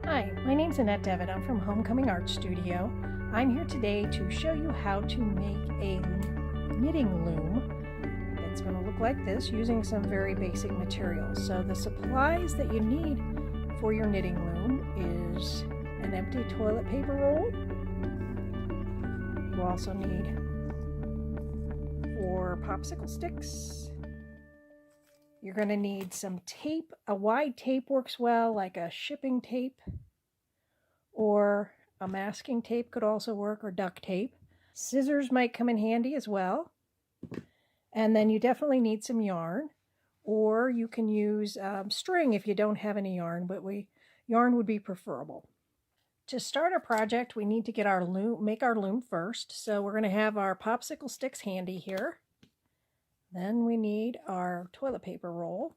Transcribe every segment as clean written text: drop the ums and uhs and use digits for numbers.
Hi, my name's Annette Devitt. I'm from Homecoming Art Studio. I'm here today to show you how to make a knitting loom that's going to look like this using some very basic materials. So the supplies that you need for your knitting loom is an empty toilet paper roll. You also need 4 popsicle sticks. You're going to need some tape. A wide tape works well, like a shipping tape, or a masking tape could also work, or duct tape. Scissors might come in handy as well. And then you definitely need some yarn, or you can use string if you don't have any yarn, but yarn would be preferable. To start our project, we need to get our loom, make our loom first. So we're going to have our popsicle sticks handy here. Then we need our toilet paper roll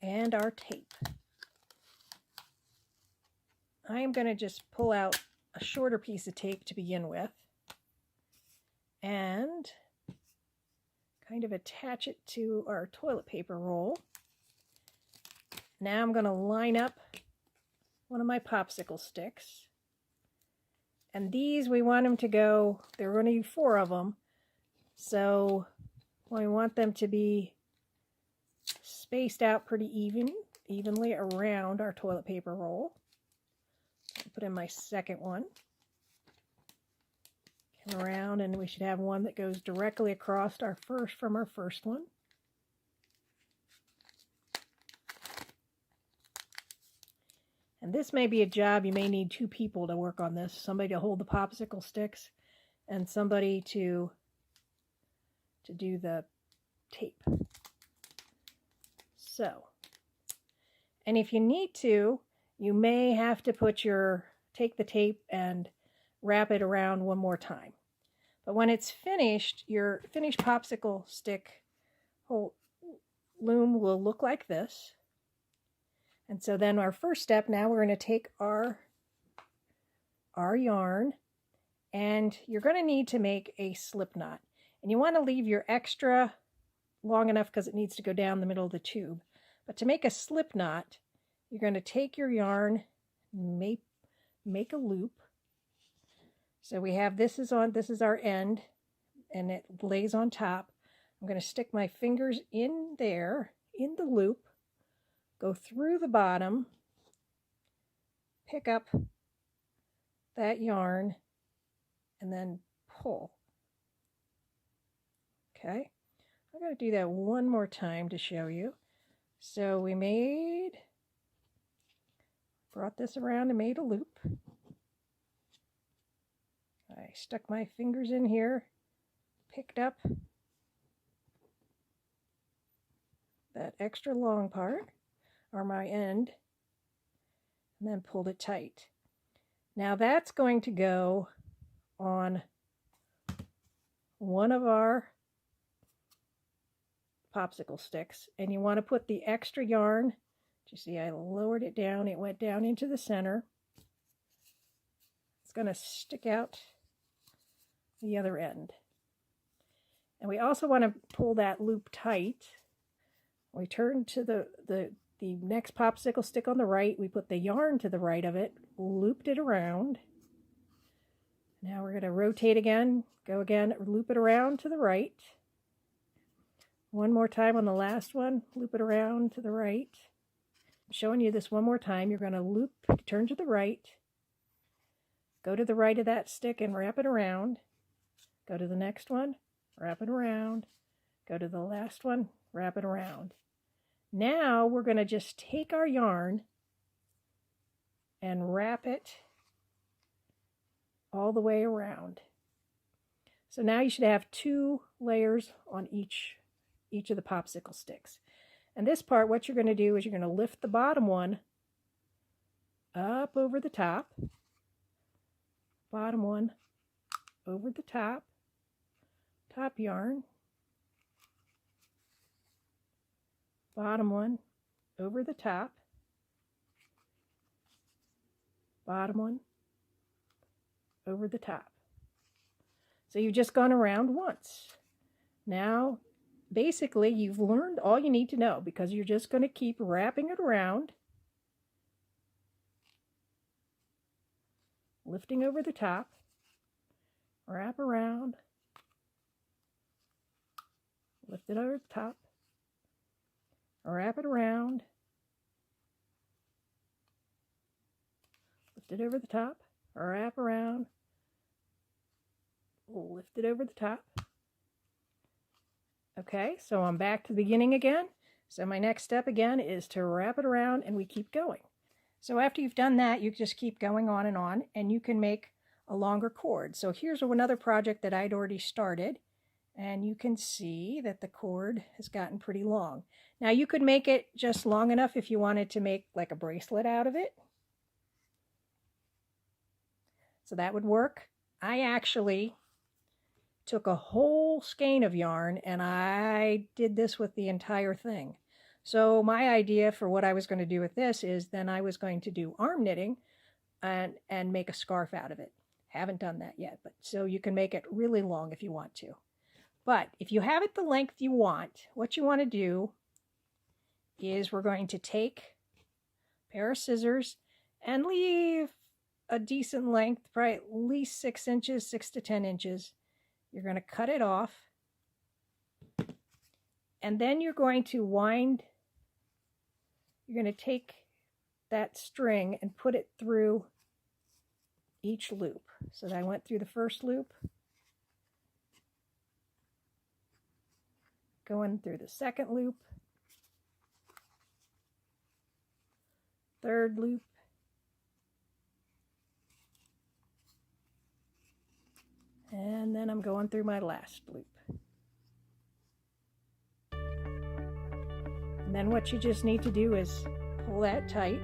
and our tape. I am going to just pull out a shorter piece of tape to begin with and kind of attach it to our toilet paper roll. Now I'm going to line up one of my popsicle sticks. And these, we want them to go, there are going to be 4 of them. So we want them to be spaced out pretty evenly around our toilet paper roll. I'll put in my second one. Come around, and we should have one that goes directly across our first one. And this may be a job you may need 2 people to work on this. Somebody to hold the popsicle sticks and somebody to do the tape. So, and if you need to, you may have to take the tape and wrap it around one more time. But when it's finished, your finished popsicle stick whole loom will look like this. And so then our first step, now we're going to take our yarn, and you're going to need to make a slip knot. And you want to leave your extra long enough because it needs to go down the middle of the tube. But to make a slip knot, you're going to take your yarn, make a loop. So we have this is our end, and it lays on top. I'm going to stick my fingers in there, in the loop, go through the bottom, pick up that yarn, and then pull. Okay, I'm going to do that one more time to show you. So we brought this around and made a loop. I stuck my fingers in here, picked up that extra long part, or my end, and then pulled it tight. Now that's going to go on one of our popsicle sticks, and you want to put the extra yarn. You see, I lowered it down. It went down into the center. It's going to stick out the other end. And we also want to pull that loop tight. We turn to the next popsicle stick on the right. We put the yarn to the right of it, looped it around. Now we're going to rotate again, go again, loop it around to the right. One more time on the last one, loop it around to the right. I'm showing you this one more time. You're going to turn to the right, go to the right of that stick and wrap it around. Go to the next one, wrap it around. Go to the last one, wrap it around. Now we're going to just take our yarn and wrap it all the way around. So now you should have 2 layers on each of the popsicle sticks. And this part, what you're going to do is you're going to lift the bottom one up over the top. Bottom one over the top. Top yarn. Bottom one over the top. Bottom one over the top. So you've just gone around once. Now basically you've learned all you need to know, because you're just going to keep wrapping it around lifting over the top, wrap around, lift it over the top, wrap it around, lift it over the top, wrap around, lift it over the top. Okay, so I'm back to the beginning again. So my next step again is to wrap it around, and we keep going. So after you've done that, you just keep going on, and you can make a longer cord. So here's another project that I'd already started, and you can see that the cord has gotten pretty long. Now you could make it just long enough if you wanted to make like a bracelet out of it. So that would work. I actually took a whole skein of yarn and I did this with the entire thing. So my idea for what I was going to do with this is then I was going to do arm knitting and make a scarf out of it. Haven't done that yet, but so you can make it really long if you want to. But if you have it the length you want, what you want to do is we're going to take a pair of scissors and leave a decent length, probably at least 6 inches, 6 to 10 inches. You're going to cut it off, and then you're going to you're going to take that string and put it through each loop. So I went through the first loop, going through the second loop, third loop, and then I'm going through my last loop. And then what you just need to do is pull that tight,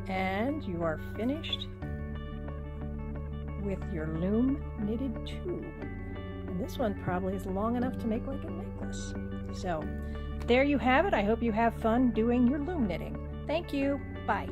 and you are finished with your loom knitted tube. And this one probably is long enough to make like a necklace. So there you have it. I hope you have fun doing your loom knitting. Thank you. Bye.